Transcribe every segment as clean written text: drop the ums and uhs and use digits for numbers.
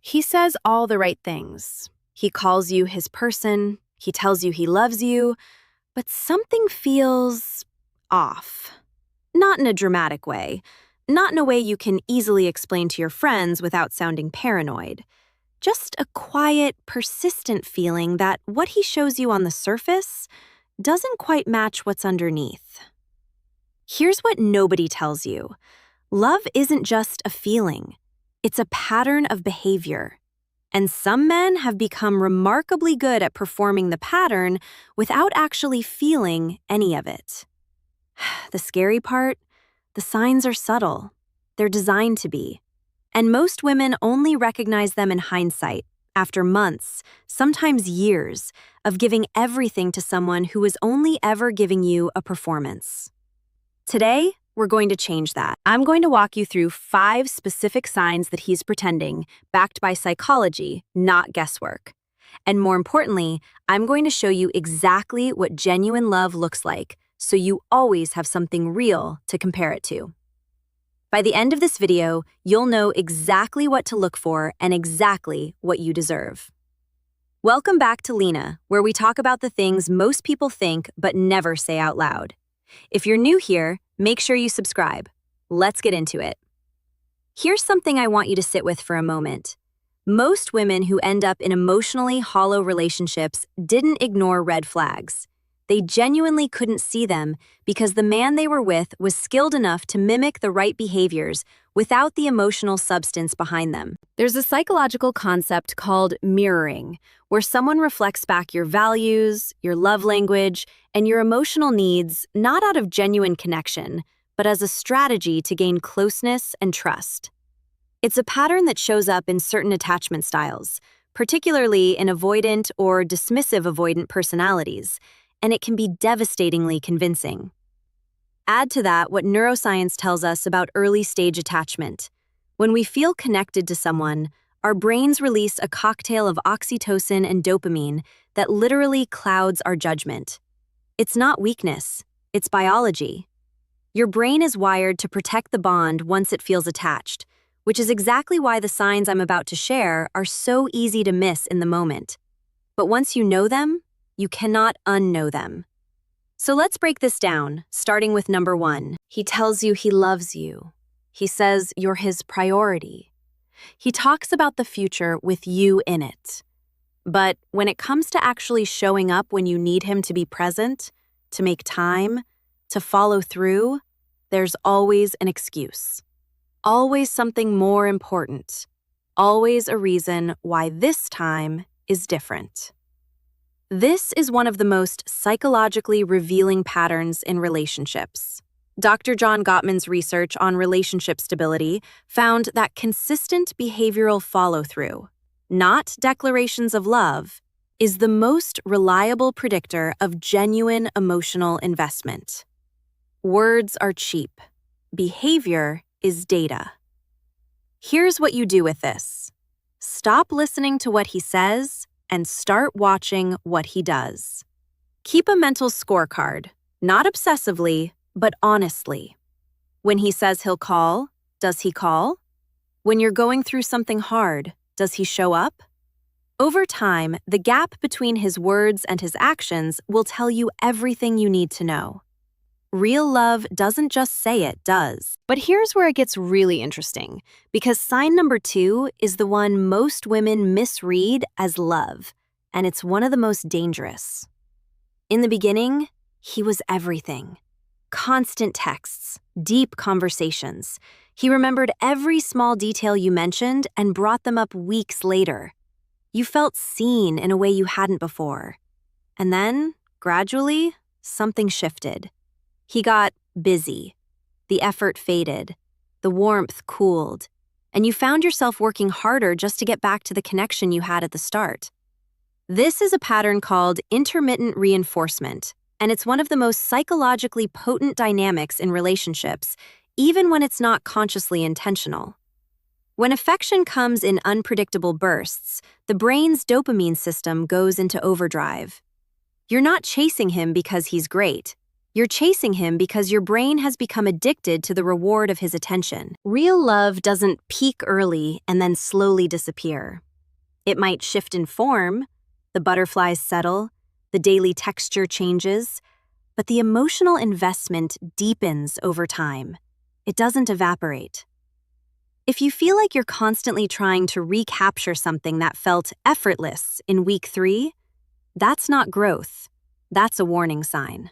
He says all the right things. He calls you his person, he tells you he loves you, but something feels off. Not in a dramatic way, not in a way you can easily explain to your friends without sounding paranoid. Just a quiet, persistent feeling that what he shows you on the surface doesn't quite match what's underneath. Here's what nobody tells you. Love isn't just a feeling. It's a pattern of behavior. And some men have become remarkably good at performing the pattern without actually feeling any of it. The scary part? The signs are subtle. They're designed to be. And most women only recognize them in hindsight, after months, sometimes years, of giving everything to someone who is only ever giving you a performance. Today, we're going to change that. I'm going to walk you through 5 specific signs that he's pretending, backed by psychology, not guesswork. And more importantly, I'm going to show you exactly what genuine love looks like, so you always have something real to compare it to. By the end of this video, you'll know exactly what to look for and exactly what you deserve. Welcome back to Lena, where we talk about the things most people think but never say out loud. If you're new here, make sure you subscribe. Let's get into it. Here's something I want you to sit with for a moment. Most women who end up in emotionally hollow relationships didn't ignore red flags. They genuinely couldn't see them because the man they were with was skilled enough to mimic the right behaviors without the emotional substance behind them. There's a psychological concept called mirroring, where someone reflects back your values, your love language, and your emotional needs not out of genuine connection, but as a strategy to gain closeness and trust. It's a pattern that shows up in certain attachment styles, particularly in avoidant or dismissive avoidant personalities, and it can be devastatingly convincing. Add to that what neuroscience tells us about early-stage attachment. When we feel connected to someone, our brains release a cocktail of oxytocin and dopamine that literally clouds our judgment. It's not weakness, it's biology. Your brain is wired to protect the bond once it feels attached, which is exactly why the signs I'm about to share are so easy to miss in the moment. But once you know them, you cannot unknow them. So let's break this down, starting with number 1. He tells you he loves you. He says you're his priority. He talks about the future with you in it. But when it comes to actually showing up when you need him to be present, to make time, to follow through, there's always an excuse. Always something more important. Always a reason why this time is different. This is one of the most psychologically revealing patterns in relationships. Dr. John Gottman's research on relationship stability found that consistent behavioral follow-through, not declarations of love, is the most reliable predictor of genuine emotional investment. Words are cheap. Behavior is data. Here's what you do with this. Stop listening to what he says and start watching what he does. Keep a mental scorecard, not obsessively, but honestly. When he says he'll call, does he call? When you're going through something hard, does he show up? Over time, the gap between his words and his actions will tell you everything you need to know. Real love doesn't just say it does. But here's where it gets really interesting, because sign number 2 is the one most women misread as love, and it's one of the most dangerous. In the beginning, he was everything. Constant texts, deep conversations. He remembered every small detail you mentioned and brought them up weeks later. You felt seen in a way you hadn't before. And then, gradually, something shifted. He got busy. The effort faded. The warmth cooled. And you found yourself working harder just to get back to the connection you had at the start. This is a pattern called intermittent reinforcement, and it's one of the most psychologically potent dynamics in relationships, even when it's not consciously intentional. When affection comes in unpredictable bursts, the brain's dopamine system goes into overdrive. You're not chasing him because he's great. You're chasing him because your brain has become addicted to the reward of his attention. Real love doesn't peak early and then slowly disappear. It might shift in form, the butterflies settle, the daily texture changes, but the emotional investment deepens over time. It doesn't evaporate. If you feel like you're constantly trying to recapture something that felt effortless in week 3, that's not growth. That's a warning sign.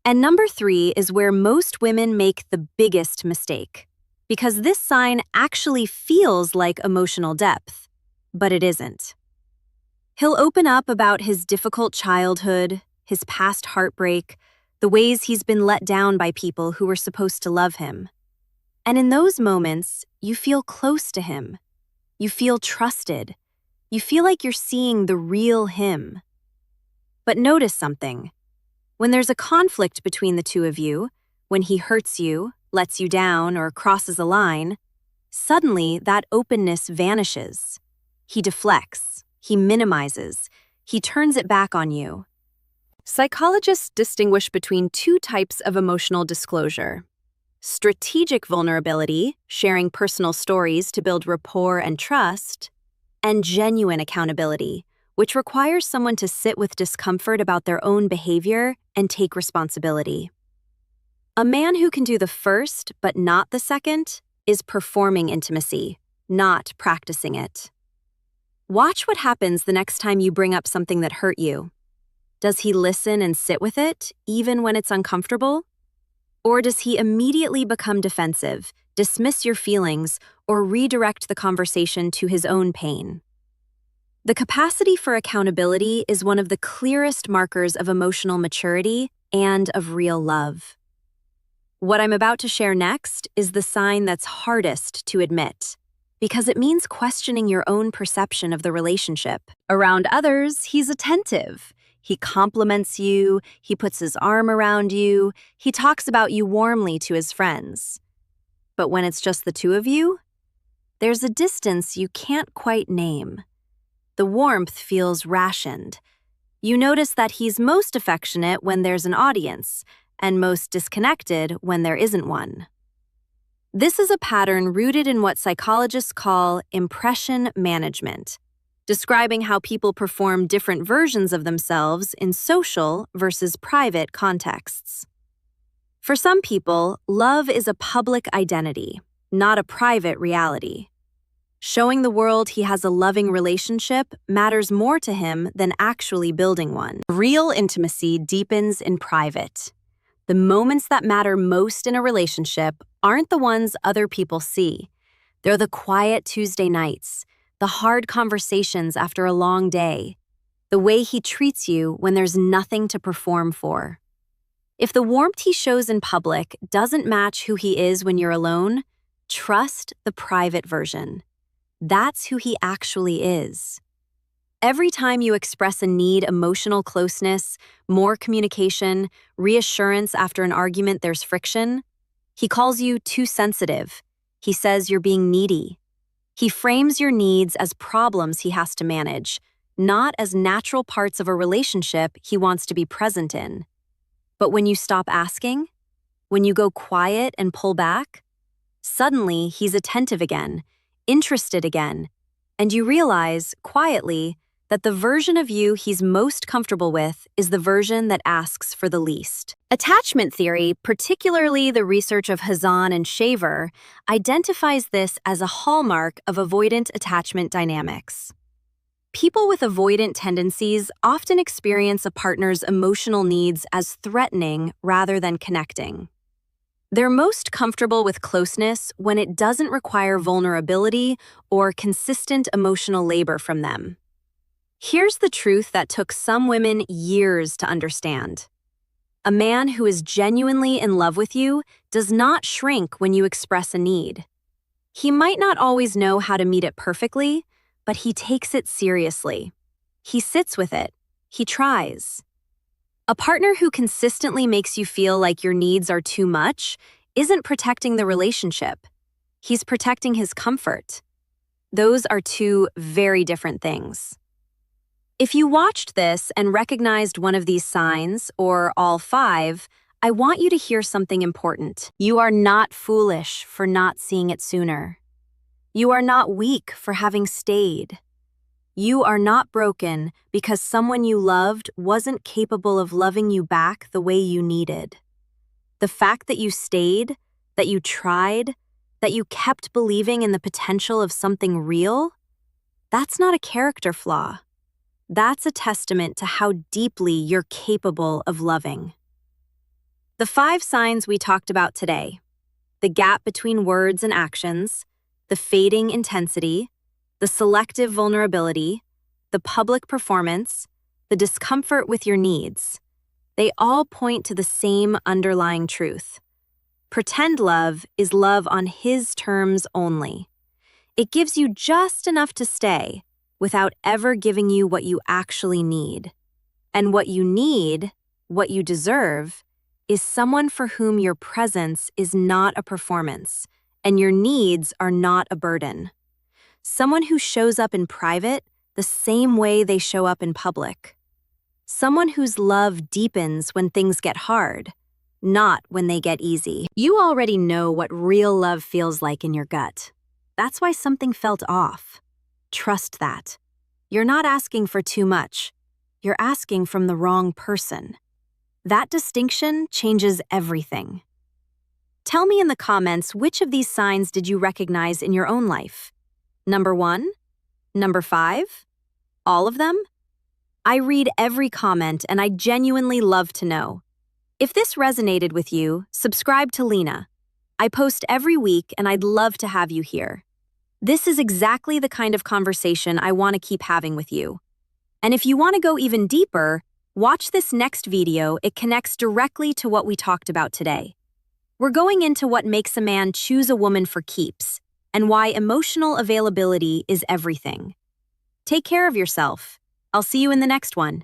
And number 3 is where most women make the biggest mistake, because this sign actually feels like emotional depth, but it isn't. He'll open up about his difficult childhood, his past heartbreak, the ways he's been let down by people who were supposed to love him. And in those moments, you feel close to him. You feel trusted. You feel like you're seeing the real him. But notice something. When there's a conflict between the two of you, when he hurts you, lets you down, or crosses a line, suddenly that openness vanishes. He deflects, he minimizes, he turns it back on you. Psychologists distinguish between 2 types of emotional disclosure: strategic vulnerability, sharing personal stories to build rapport and trust, and genuine accountability, which requires someone to sit with discomfort about their own behavior and take responsibility. A man who can do the first but not the second is performing intimacy, not practicing it. Watch what happens the next time you bring up something that hurt you. Does he listen and sit with it, even when it's uncomfortable? Or does he immediately become defensive, dismiss your feelings, or redirect the conversation to his own pain? The capacity for accountability is one of the clearest markers of emotional maturity and of real love. What I'm about to share next is the sign that's hardest to admit, because it means questioning your own perception of the relationship. Around others, he's attentive. He compliments you, he puts his arm around you, he talks about you warmly to his friends. But when it's just the two of you, there's a distance you can't quite name. The warmth feels rationed. You notice that he's most affectionate when there's an audience, and most disconnected when there isn't one. This is a pattern rooted in what psychologists call impression management, describing how people perform different versions of themselves in social versus private contexts. For some people, love is a public identity, not a private reality. Showing the world he has a loving relationship matters more to him than actually building one. Real intimacy deepens in private. The moments that matter most in a relationship aren't the ones other people see. They're the quiet Tuesday nights, the hard conversations after a long day, the way he treats you when there's nothing to perform for. If the warmth he shows in public doesn't match who he is when you're alone, trust the private version. That's who he actually is. Every time you express a need emotional closeness, more communication, reassurance after an argument there's friction, he calls you too sensitive. He says you're being needy. He frames your needs as problems he has to manage, not as natural parts of a relationship he wants to be present in. But when you stop asking, when you go quiet and pull back, suddenly he's attentive again, interested again, and you realize, quietly, that the version of you he's most comfortable with is the version that asks for the least. Attachment theory, particularly the research of Hazan and Shaver, identifies this as a hallmark of avoidant attachment dynamics. People with avoidant tendencies often experience a partner's emotional needs as threatening rather than connecting. They're most comfortable with closeness when it doesn't require vulnerability or consistent emotional labor from them. Here's the truth that took some women years to understand. A man who is genuinely in love with you does not shrink when you express a need. He might not always know how to meet it perfectly, but he takes it seriously. He sits with it. He tries. A partner who consistently makes you feel like your needs are too much isn't protecting the relationship. He's protecting his comfort. Those are two very different things. If you watched this and recognized one of these signs, or all five, I want you to hear something important. You are not foolish for not seeing it sooner. You are not weak for having stayed. You are not broken because someone you loved wasn't capable of loving you back the way you needed. The fact that you stayed, that you tried, that you kept believing in the potential of something real, that's not a character flaw. That's a testament to how deeply you're capable of loving. The 5 signs we talked about today: the gap between words and actions, the fading intensity, the selective vulnerability, the public performance, the discomfort with your needs, they all point to the same underlying truth. Pretend love is love on his terms only. It gives you just enough to stay, without ever giving you what you actually need. And what you need, what you deserve, is someone for whom your presence is not a performance, and your needs are not a burden. Someone who shows up in private the same way they show up in public. Someone whose love deepens when things get hard, not when they get easy. You already know what real love feels like in your gut. That's why something felt off. Trust that. You're not asking for too much. You're asking from the wrong person. That distinction changes everything. Tell me in the comments, which of these signs did you recognize in your own life? Number 1? Number 5? All of them? I read every comment and I genuinely love to know. If this resonated with you, subscribe to Lena. I post every week and I'd love to have you here. This is exactly the kind of conversation I want to keep having with you. And if you want to go even deeper, watch this next video. It connects directly to what we talked about today. We're going into what makes a man choose a woman for keeps, and why emotional availability is everything. Take care of yourself. I'll see you in the next one.